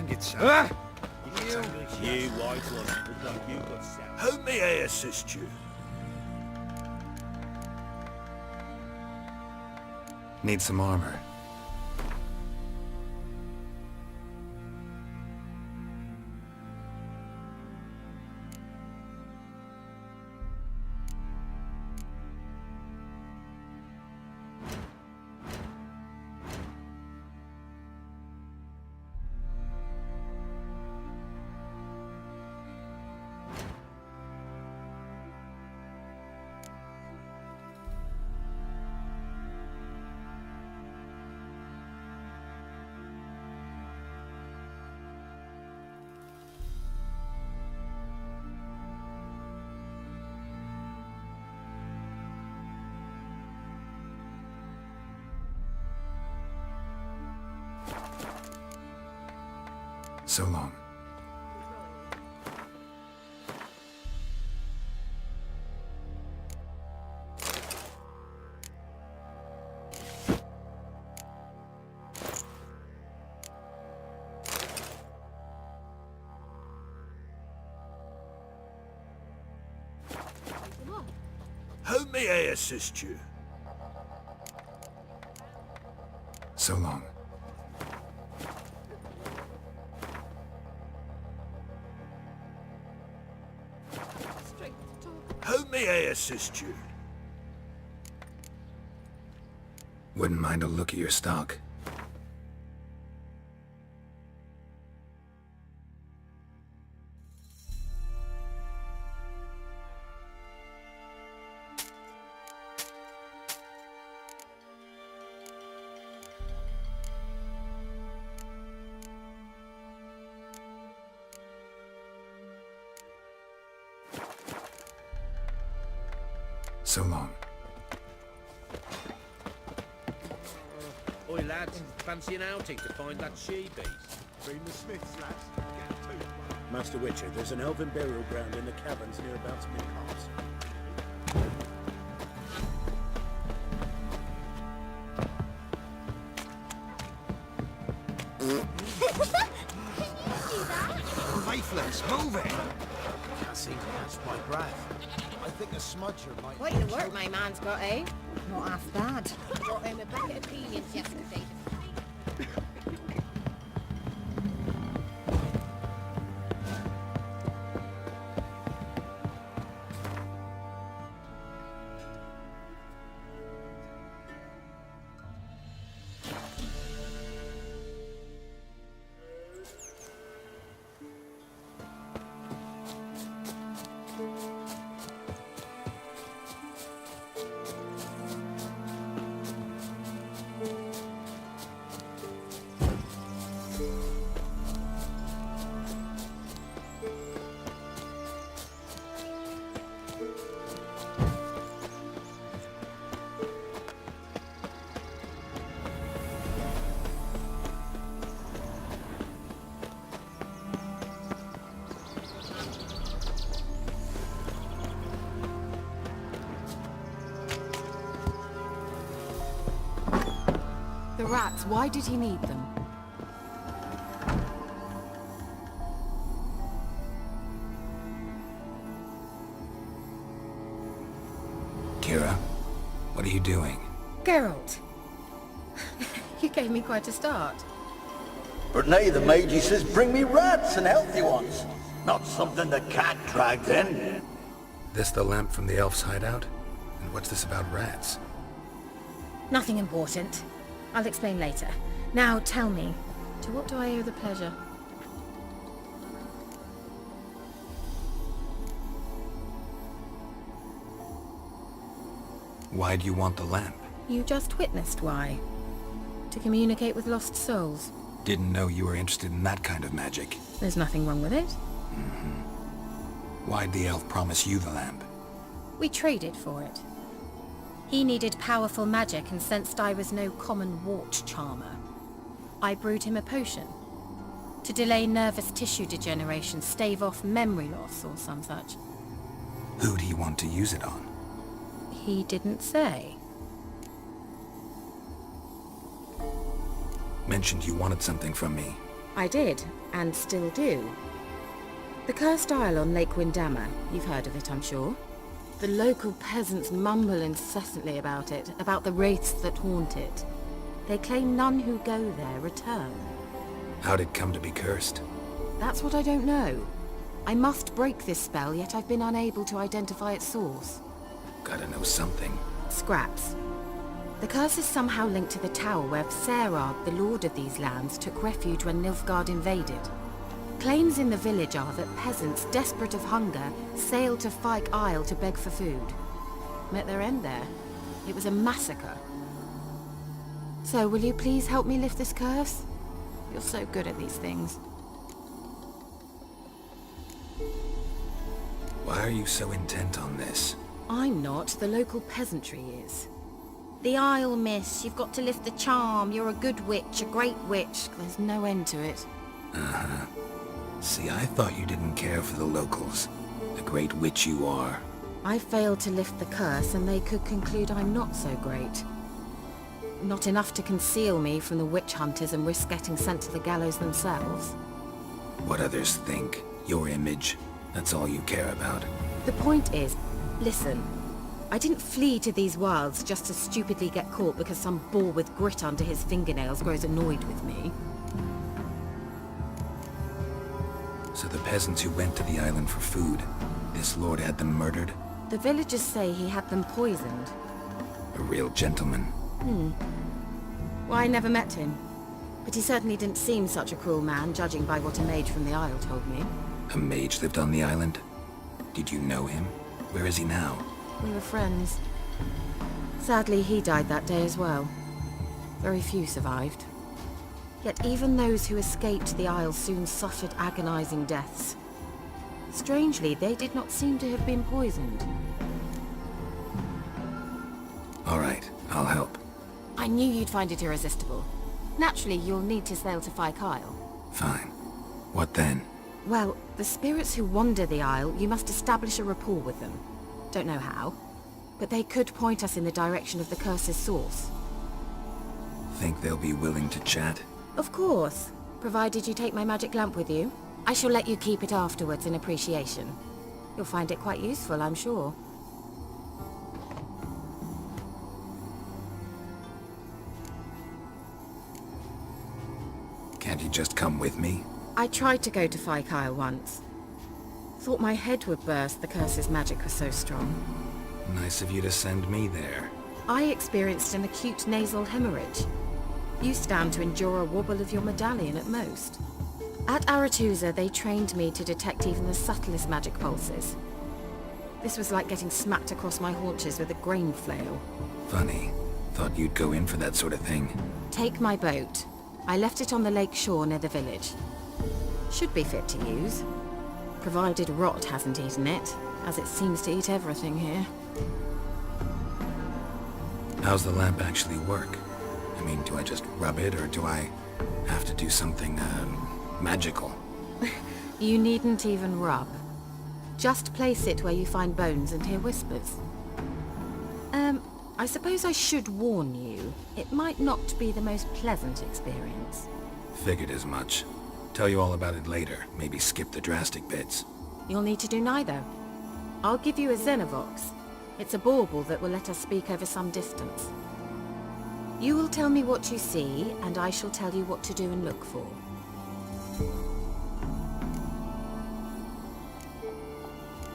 and get some. You white one, look like you got sound. How may I assist you? Need some armor. So long. How may I assist you? So long. How may I assist you? Wouldn't mind a look at your stock. So long. Oi lads, fancy an outing to find that she-beast? Bring the Smiths, lads. Get to. Master Witcher, there's an elven burial ground in the caverns near about Castle. Faithless, move it! Can't seem to catch my breath. I think a smudger might... Quite the work my man's got, eh? Not half bad. Brought home a bucket of peonies yesterday. The rats, why did he need them? Kira, what are you doing? Geralt. You gave me quite a start. But nay, the mage, he says, bring me rats and healthy ones. Not something the cat dragged in. This the lamp from the elf's hideout? And what's this about rats? Nothing important. I'll explain later. Now tell me, to what do I owe the pleasure? Why do you want the lamp? You just witnessed why. To communicate with lost souls. Didn't know you were interested in that kind of magic. There's nothing wrong with it. Why'd the elf promise you the lamp? We traded for it. He needed powerful magic and sensed I was no common wart charmer. I brewed him a potion. To delay nervous tissue degeneration, stave off memory loss or some such. Who'd he want to use it on? He didn't say. Mentioned you wanted something from me. I did, and still do. The Cursed Isle on Lake Windammer. You've heard of it, I'm sure. The local peasants mumble incessantly about it, about the wraiths that haunt it. They claim none who go there return. How'd it come to be cursed? That's what I don't know. I must break this spell, yet I've been unable to identify its source. Gotta know something. Scraps. The curse is somehow linked to the tower where Serad, the lord of these lands, took refuge when Nilfgaard invaded. Claims in the village are that peasants, desperate of hunger, sailed to Fyke Isle to beg for food. Met their end there. It was a massacre. So, will you please help me lift this curse? You're so good at these things. Why are you so intent on this? I'm not. The local peasantry is. The Isle, miss. You've got to lift the charm. You're a good witch, a great witch. There's no end to it. Uh-huh. See, I thought you didn't care for the locals. The great witch you are. I failed to lift the curse, and they could conclude I'm not so great. Not enough to conceal me from the witch hunters and risk getting sent to the gallows themselves. What others think. Your image. That's all you care about. The point is, listen. I didn't flee to these wilds just to stupidly get caught because some boar with grit under his fingernails grows annoyed with me. So the peasants who went to the island for food, this lord had them murdered? The villagers say he had them poisoned. A real gentleman. Well, I never met him. But he certainly didn't seem such a cruel man, judging by what a mage from the Isle told me. A mage lived on the island? Did you know him? Where is he now? We were friends. Sadly, he died that day as well. Very few survived. Yet even those who escaped the Isle soon suffered agonizing deaths. Strangely, they did not seem to have been poisoned. All right, I'll help. I knew you'd find it irresistible. Naturally, you'll need to sail to Fyke Isle. Fine. What then? Well, the spirits who wander the Isle, you must establish a rapport with them. Don't know how, but they could point us in the direction of the curse's source. Think they'll be willing to chat? Of course, provided you take my magic lamp with you. I shall let you keep it afterwards in appreciation. You'll find it quite useful, I'm sure. Can't you just come with me? I tried to go to Fyke Isle once. Thought my head would burst, the curse's magic was so strong. Nice of you to send me there. I experienced an acute nasal hemorrhage. You stand to endure a wobble of your medallion at most. At Aretusa, they trained me to detect even the subtlest magic pulses. This was like getting smacked across my haunches with a grain flail. Funny. Thought you'd go in for that sort of thing. Take my boat. I left it on the lake shore near the village. Should be fit to use. Provided rot hasn't eaten it, as it seems to eat everything here. How's the lamp actually work? I mean, do I just rub it, or do I have to do something, magical? You needn't even rub. Just place it where you find bones and hear whispers. I suppose I should warn you. It might not be the most pleasant experience. Figured as much. Tell you all about it later. Maybe skip the drastic bits. You'll need to do neither. I'll give you a Xenovox. It's a bauble that will let us speak over some distance. You will tell me what you see, and I shall tell you what to do and look for.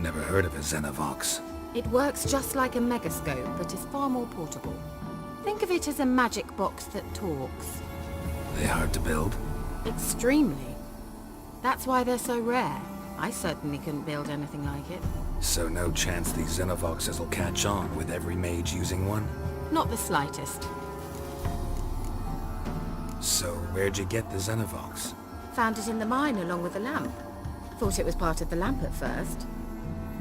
Never heard of a Xenovox. It works just like a megascope, but is far more portable. Think of it as a magic box that talks. They hard to build? Extremely. That's why they're so rare. I certainly couldn't build anything like it. So no chance these Xenovoxes will catch on with every mage using one? Not the slightest. So where'd you get the Xenovox? Found it in the mine along with the lamp. Thought it was part of the lamp at first.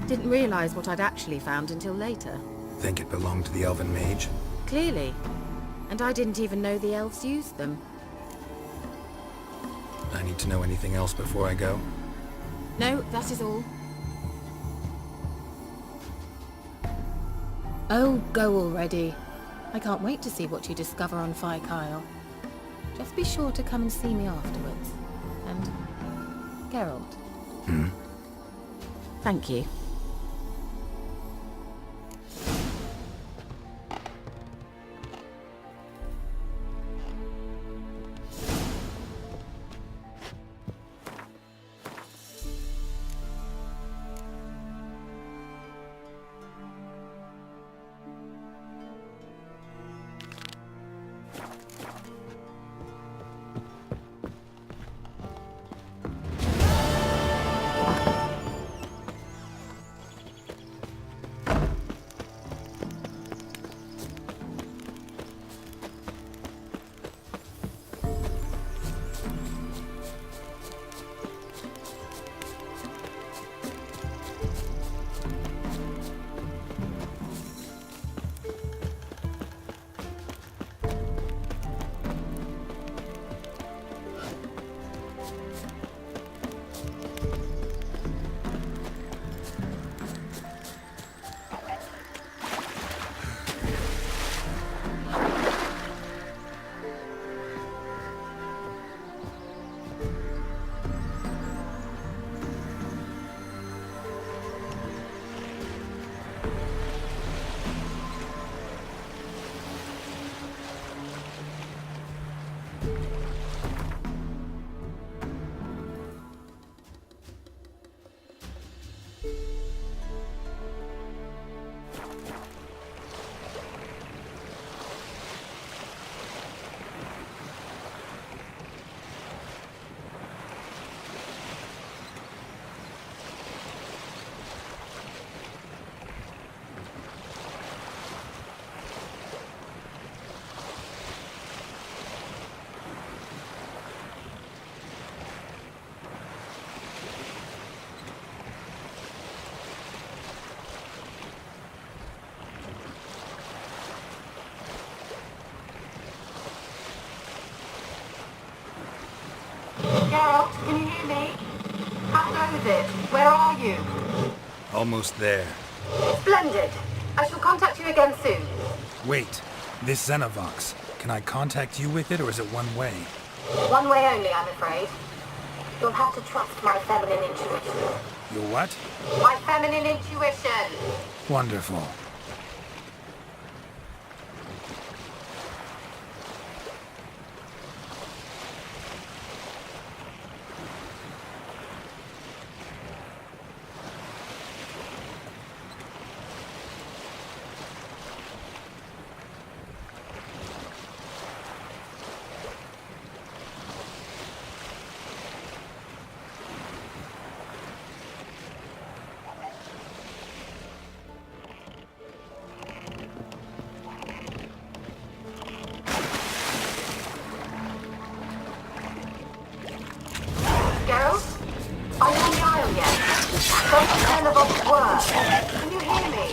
Didn't realize what I'd actually found until later. Think it belonged to the elven mage? Clearly. And I didn't even know the elves used them. I need to know anything else before I go? No, that is all. Oh, go already. I can't wait to see what you discover on Fyke Isle. Just be sure to come and see me afterwards. And Geralt. Thank you. Geralt, can you hear me? How close is it? Where are you? Almost there. Splendid. I shall contact you again soon. Wait, this Xenovox. Can I contact you with it, or is it one way? One way only, I'm afraid. You'll have to trust my feminine intuition. Your what? My feminine intuition! Wonderful. Geralt? Are you on the aisle yet? Don't turn the box work. Can you hear me?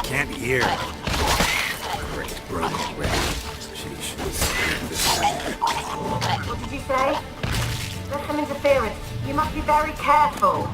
Can't hear. Great, broke already. Sheesh. What did you say? There's some interference. You must be very careful.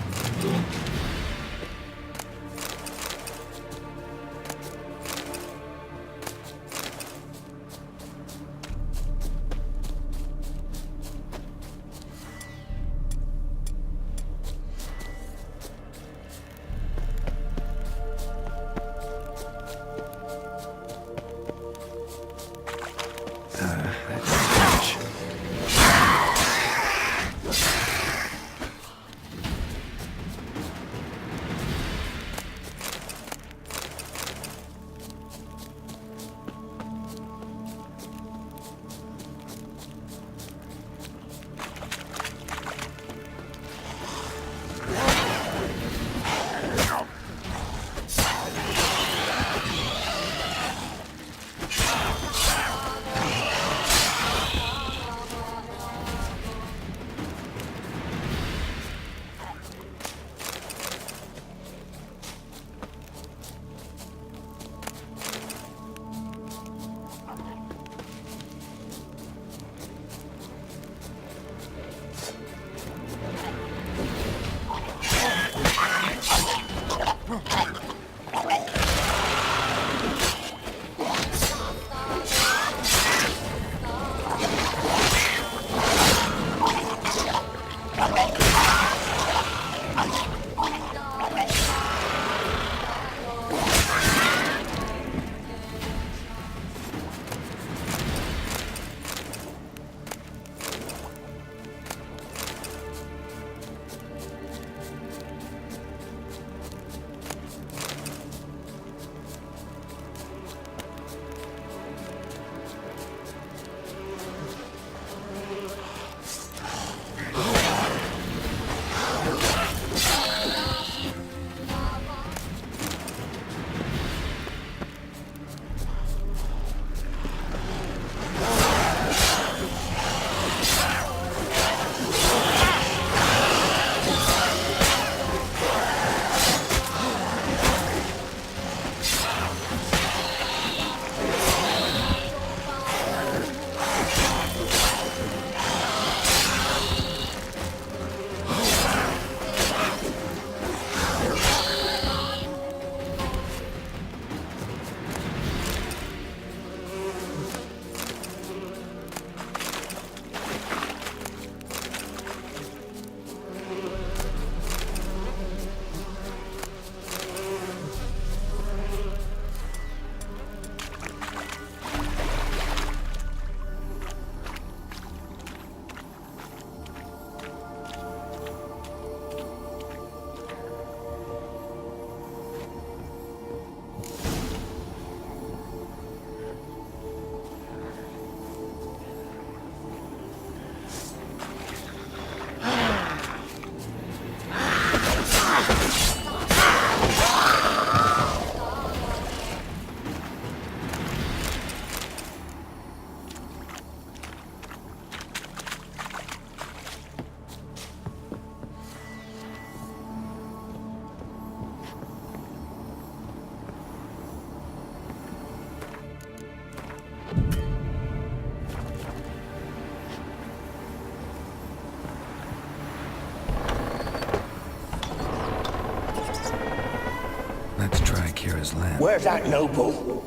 Where's that noble?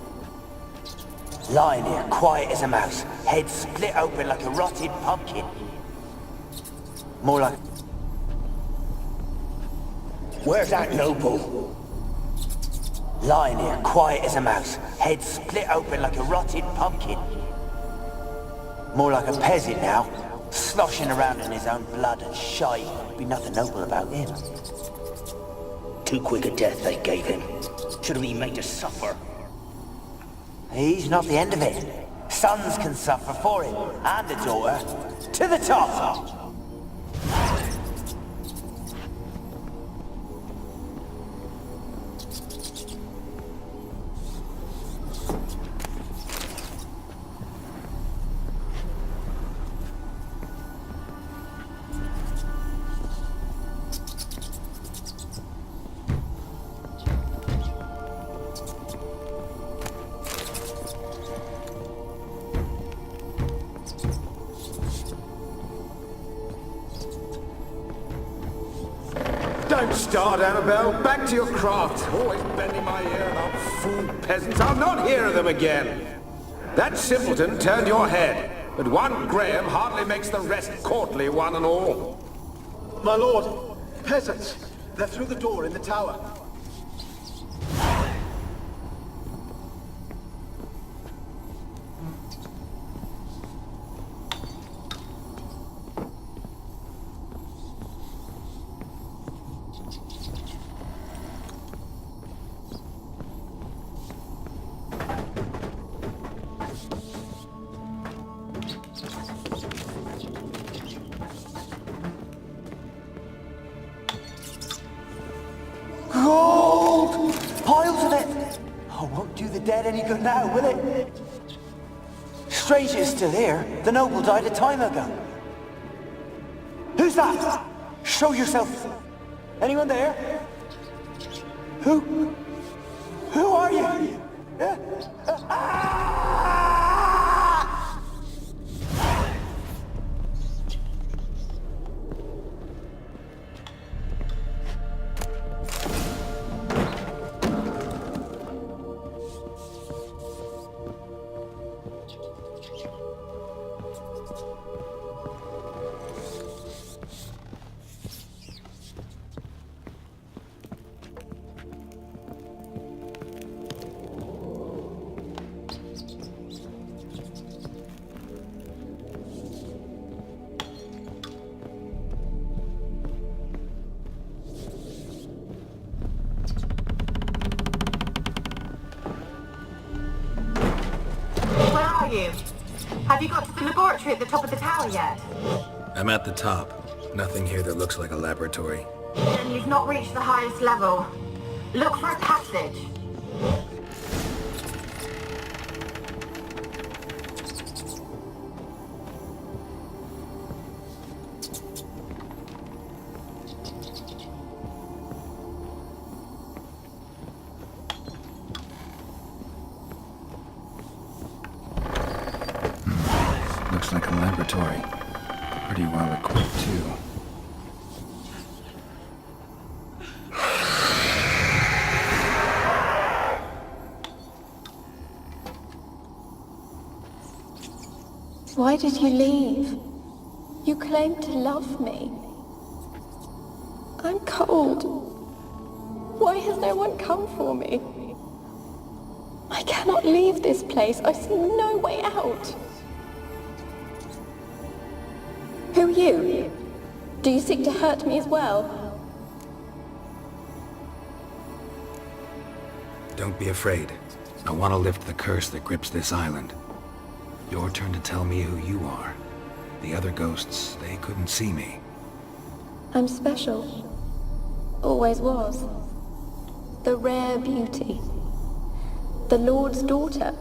Lying here, quiet as a mouse, head split open like a rotted pumpkin. More like... Where's that noble? Lying here, quiet as a mouse, head split open like a rotted pumpkin. More like a peasant now, sloshing around in his own blood and shite. Be nothing noble about him. Too quick a death they gave him. Should have been made to suffer. He's not the end of it. Sons can suffer for him, and a daughter. To the top! Don't start, Annabelle. Back to your craft. Always bending my ear about fool peasants. I'll not hear of them again. That simpleton turned your head, but one Graham hardly makes the rest courtly, one and all. My lord, peasants. They're through the door in the tower. Gold! Piles of it! Oh, won't do the dead any good now, will it? Strange it's still here. The noble died a time ago. Who's that? Show yourself. Anyone there? Who are you? You? Have you got to the laboratory at the top of the tower yet? I'm at the top. Nothing here that looks like a laboratory. Then you've not reached the highest level. Look for a passage. Looks like a laboratory. Pretty well equipped, too. Why did you leave? You claimed to love me. I'm cold. Why has no one come for me? I cannot leave this place. I see no way out. Who are you? Do you seek to hurt me as well? Don't be afraid. I want to lift the curse that grips this island. Your turn to tell me who you are. The other ghosts, they couldn't see me. I'm special. Always was. The rare beauty. The Lord's daughter.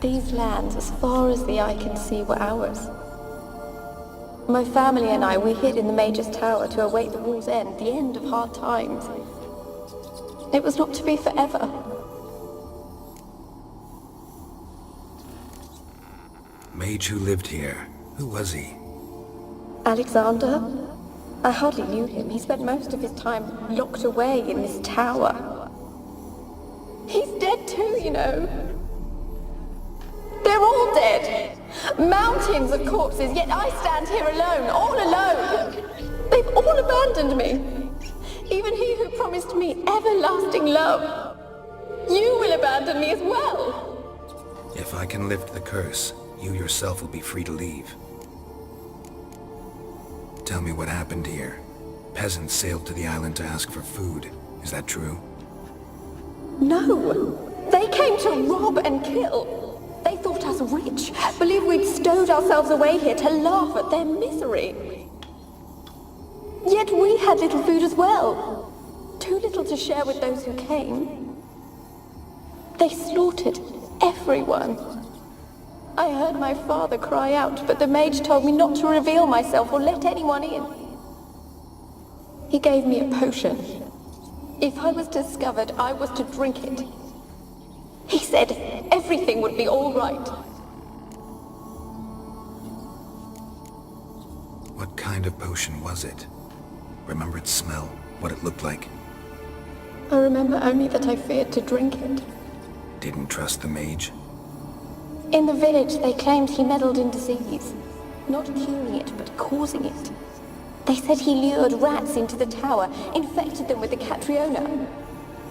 These lands, as far as the eye can see, were ours. My family and I, we hid in the Mage's Tower to await the war's end, the end of hard times. It was not to be forever. Mage who lived here. Who was he? Alexander? I hardly knew him. He spent most of his time locked away in this tower. He's dead too, you know. They're all dead. Mountains of corpses, yet I stand here alone, all alone. They've all abandoned me. Even he who promised me everlasting love. You will abandon me as well. If I can lift the curse, you yourself will be free to leave. Tell me what happened here. Peasants sailed to the island to ask for food. Is that true? No. They came to rob and kill. They thought us rich, believed we'd stowed ourselves away here to laugh at their misery. Yet we had little food as well. Too little to share with those who came. They slaughtered everyone. I heard my father cry out, but the mage told me not to reveal myself or let anyone in. He gave me a potion. If I was discovered, I was to drink it. He said everything would be all right. What kind of potion was it? Remember its smell? What it looked like? I remember only that I feared to drink it. Didn't trust the mage? In the village, they claimed he meddled in disease. Not curing it, but causing it. They said he lured rats into the tower, infected them with the Catriona.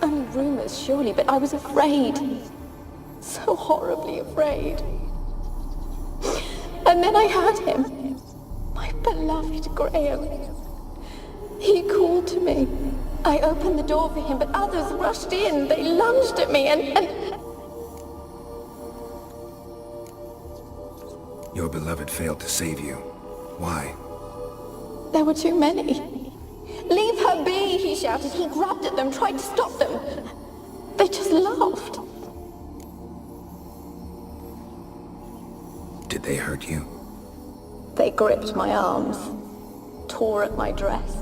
Only rumors, surely, but I was afraid. So horribly afraid. And then I heard him. My beloved Graham. He called to me. I opened the door for him, but others rushed in. They lunged at me and... Your beloved failed to save you. Why? There were too many. Leave her be, he shouted. He grabbed at them, tried to stop them. They just laughed. Did they hurt you? They gripped my arms, tore at my dress.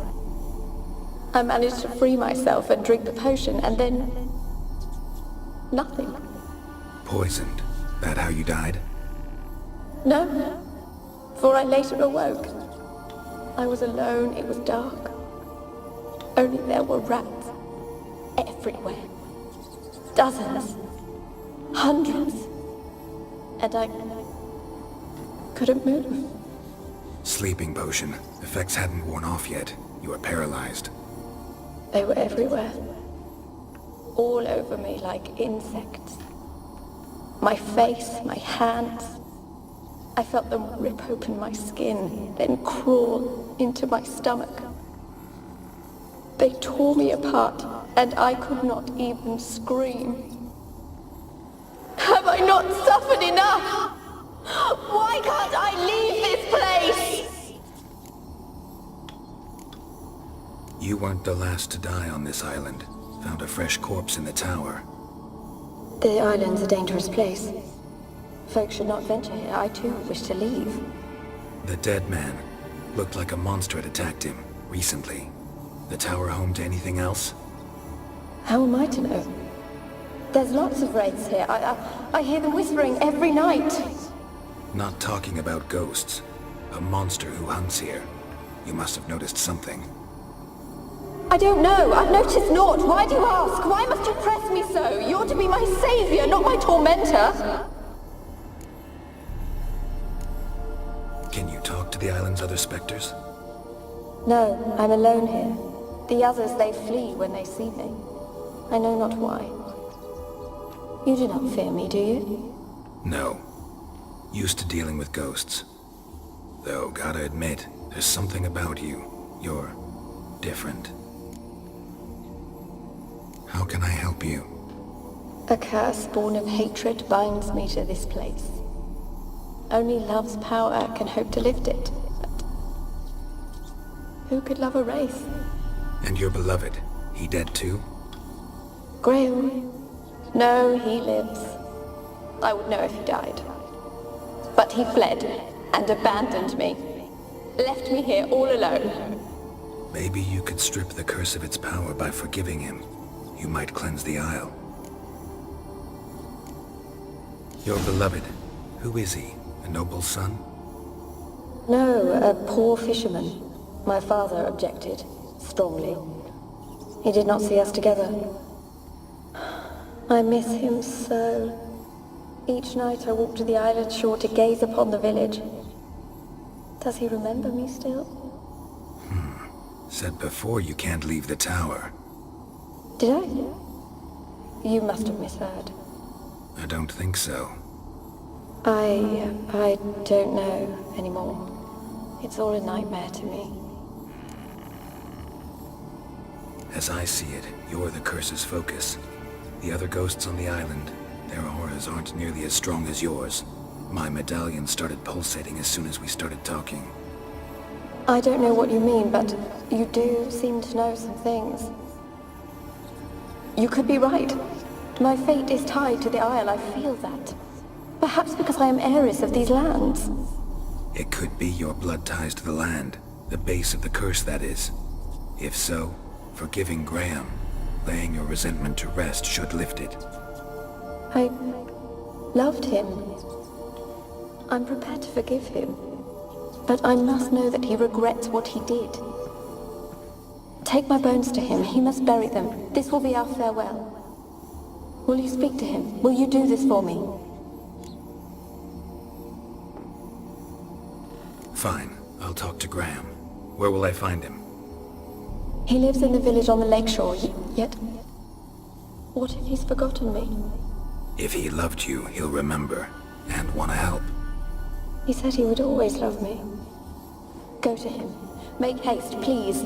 I managed to free myself and drink the potion, and then... nothing. Poisoned? That how you died? No, for I later awoke. I was alone, it was dark. Only there were rats everywhere. Dozens. Hundreds. And I couldn't move. Sleeping potion. Effects hadn't worn off yet. You were paralyzed. They were everywhere. All over me like insects. My face, my hands. I felt them rip open my skin, then crawl into my stomach. They tore me apart, and I could not even scream. Have I not suffered enough? Why can't I leave this place? You weren't the last to die on this island. Found a fresh corpse in the tower. The island's a dangerous place. Folks should not venture here. I too wish to leave. The dead man. Looked like a monster had attacked him, recently. The tower home to anything else? How am I to know? There's lots of wraiths here. I hear them whispering every night. Not talking about ghosts. A monster who hunts here. You must have noticed something. I don't know. I've noticed naught. Why do you ask? Why must you press me so? You're to be my savior, not my tormentor. Can you talk to the island's other specters? No, I'm alone here. The others, they flee when they see me. I know not why. You do not fear me, do you? No. Used to dealing with ghosts. Though, gotta admit, there's something about you. You're different. How can I help you? A curse born of hatred binds me to this place. Only love's power can hope to lift it. But who could love a wraith? And your beloved, he dead too? Graham? No, he lives. I would know if he died. But he fled and abandoned me. Left me here all alone. Maybe you could strip the curse of its power by forgiving him. You might cleanse the Isle. Your beloved, who is he? A noble son? No, a poor fisherman. My father objected, strongly. He did not see us together. I miss him so. Each night I walk to the island shore to gaze upon the village. Does he remember me still? Said before you can't leave the tower. Did I? You must have misheard. I don't think so. I don't know anymore. It's all a nightmare to me. As I see it, you're the curse's focus. The other ghosts on the island, their auras aren't nearly as strong as yours. My medallion started pulsating as soon as we started talking. I don't know what you mean, but you do seem to know some things. You could be right. My fate is tied to the Isle, I feel that. Perhaps because I am heiress of these lands. It could be your blood ties to the land, the base of the curse, that is. If so, forgiving Graham, laying your resentment to rest should lift it. I loved him. I'm prepared to forgive him. But I must know that he regrets what he did. Take my bones to him. He must bury them. This will be our farewell. Will you speak to him? Will you do this for me? Fine. I'll talk to Graham. Where will I find him? He lives in the village on the lakeshore, yet... What if he's forgotten me? If he loved you, he'll remember, and want to help. He said he would always love me. Go to him. Make haste, please.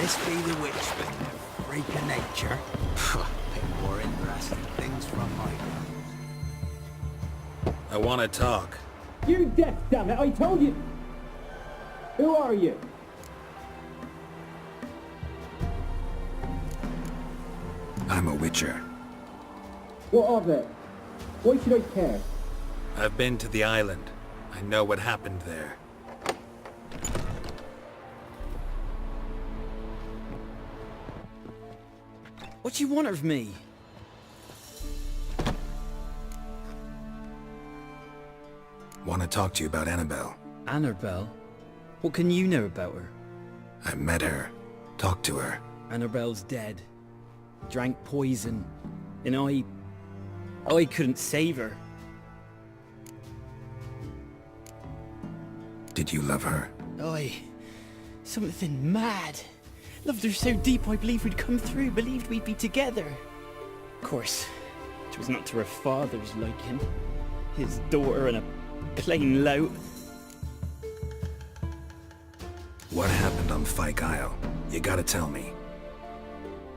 This be the witchman, freak of nature. Bit more interesting things from my ground. I want to talk. You deaf, damn it! I told you. Who are you? I'm a witcher. What of it? Why should I care? I've been to the island. I know what happened there. What do you want of me? Want to talk to you about Annabelle. Annabelle? What can you know about her? I met her. Talked to her. Annabelle's dead. Drank poison. And I couldn't save her. Did you love her? Something mad. Loved her so deep I believed we'd come through, believed we'd be together. Of course, it was not to her father's liking. His daughter and a plain lout. What happened on Fyke Isle? You gotta tell me.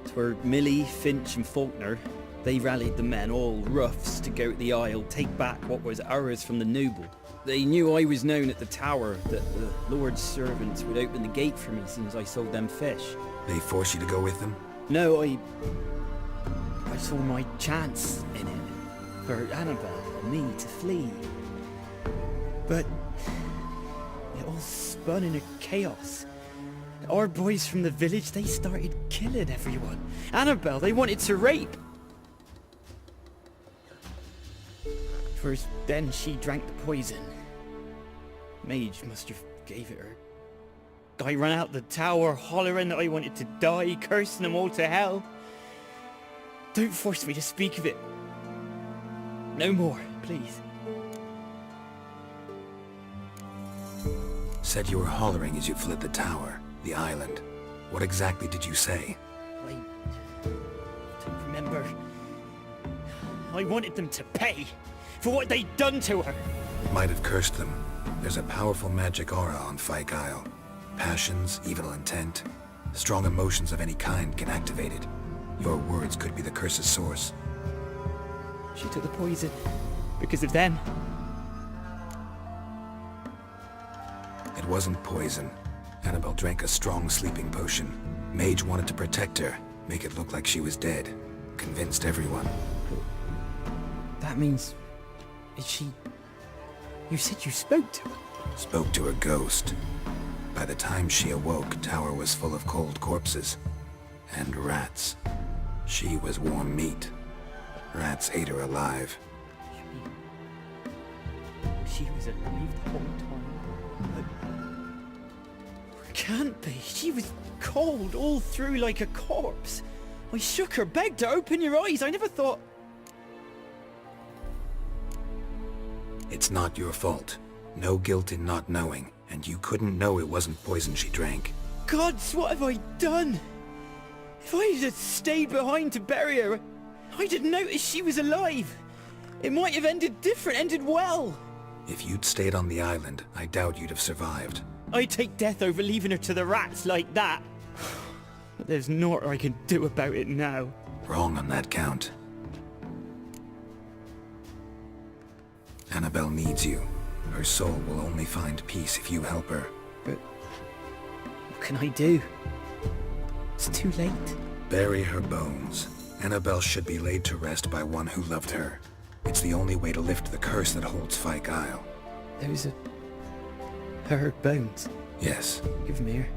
'Twere Millie, Finch and Faulkner. They rallied the men, all roughs, to go to the Isle, take back what was ours from the noble. They knew I was known at the tower, that the Lord's servants would open the gate for me as soon as I sold them fish. They force you to go with them? No, I saw my chance in it, for Annabelle and me to flee. But it all spun into chaos. Our boys from the village, they started killing everyone. Annabelle, they wanted to rape. First, then she drank the poison. Mage must have gave it her. I ran out the tower, hollering that I wanted to die, cursing them all to hell. Don't force me to speak of it. No more, please. Said you were hollering as you fled the tower, the island. What exactly did you say? I don't remember. I wanted them to pay for what they'd done to her. Might have cursed them. There's a powerful magic aura on Fyke Isle. Passions, evil intent, strong emotions of any kind can activate it. Your words could be the curse's source. She took the poison because of them. It wasn't poison. Annabelle drank a strong sleeping potion. Mage wanted to protect her, make it look like she was dead. Convinced everyone. That means... is she... You said you spoke to her? Spoke to a ghost. By the time she awoke, Tower was full of cold corpses. And rats. She was warm meat. Rats ate her alive. She was alive the whole time. Can't be. She was cold all through like a corpse. I shook her, begged her, open your eyes. I never thought... It's not your fault. No guilt in not knowing, and you couldn't know it wasn't poison she drank. Gods, what have I done? If I had stayed behind to bury her, I'd have noticed she was alive. It might have ended different, ended well. If you'd stayed on the island, I doubt you'd have survived. I'd take death over leaving her to the rats like that. But there's naught I can do about it now. Wrong on that count. Annabelle needs you. Her soul will only find peace if you help her. But what can I do? It's too late. Bury her bones. Annabelle should be laid to rest by one who loved her. It's the only way to lift the curse that holds Fyke Isle. Those are... her bones? Yes. Give them here.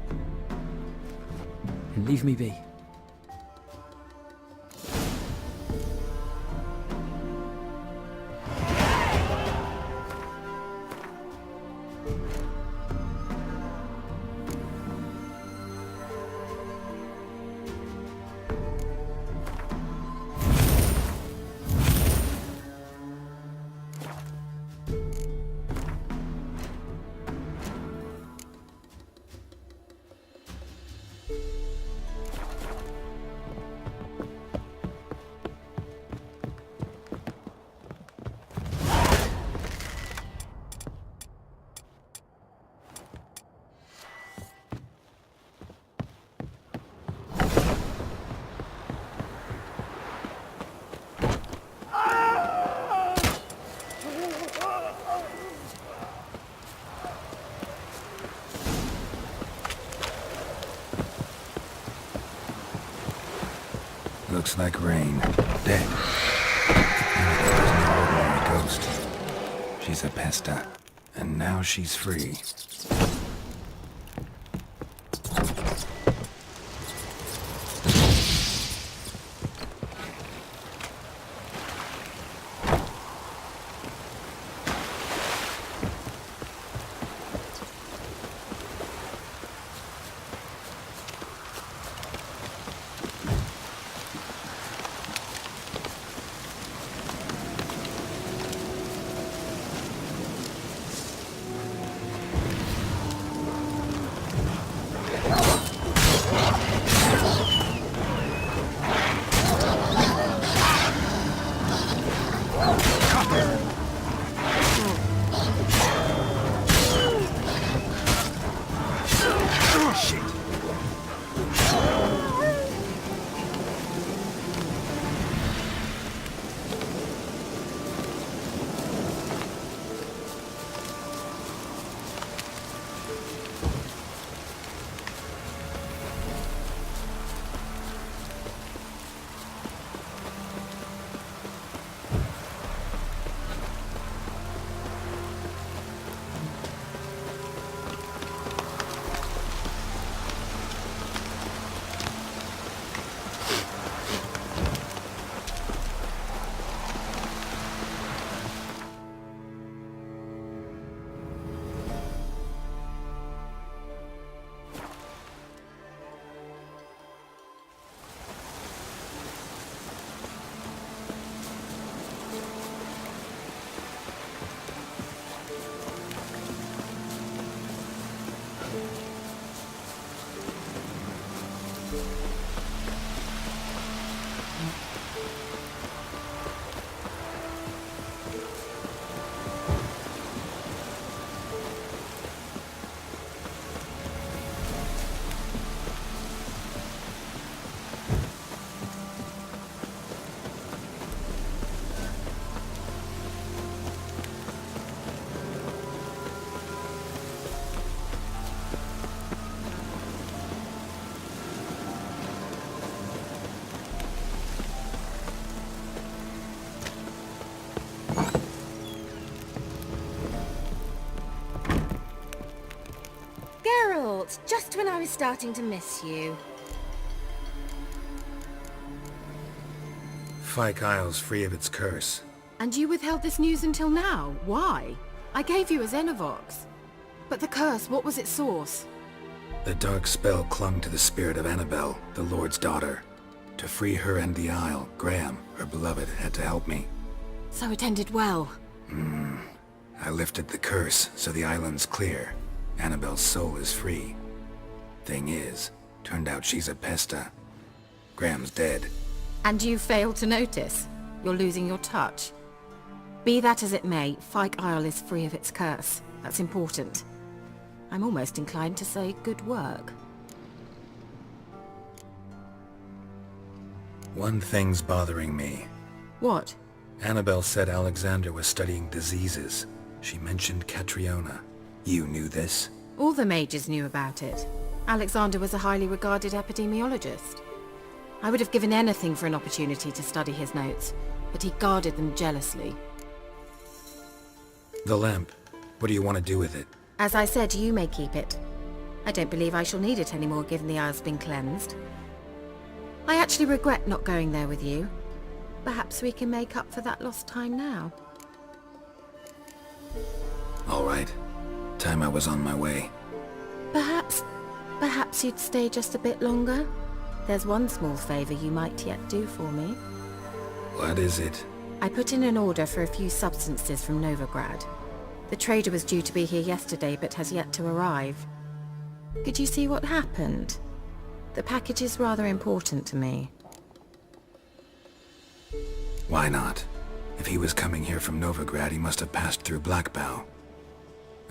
And leave me be. Looks like rain. Dead. Annabelle is no ordinary ghost. She's a Pesta. And now she's free. Shit. Geralt, just when I was starting to miss you. Fyke Isle's free of its curse. And you withheld this news until now? Why? I gave you a Xenovox. But the curse, what was its source? The dark spell clung to the spirit of Annabelle, the Lord's daughter. To free her and the Isle, Graham, her beloved, had to help me. So it ended well. I lifted the curse, so the island's clear. Annabelle's soul is free. Thing is, turned out she's a pesta. Graham's dead. And you failed to notice? You're losing your touch. Be that as it may, Fyke Isle is free of its curse. That's important. I'm almost inclined to say good work. One thing's bothering me. What? Annabelle said Alexander was studying diseases. She mentioned Catriona. You knew this? All the mages knew about it. Alexander was a highly regarded epidemiologist. I would have given anything for an opportunity to study his notes, but he guarded them jealously. The lamp. What do you want to do with it? As I said, you may keep it. I don't believe I shall need it anymore given the Isle's been cleansed. I actually regret not going there with you. Perhaps we can make up for that lost time now. All right. Time I was on my way. Perhaps you'd stay just a bit longer? There's one small favor you might yet do for me. What is it? I put in an order for a few substances from Novigrad. The trader was due to be here yesterday but has yet to arrive. Could you see what happened? The package is rather important to me. Why not? If he was coming here from Novigrad, he must have passed through Blackbough.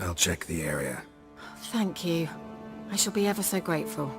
I'll check the area. Thank you. I shall be ever so grateful.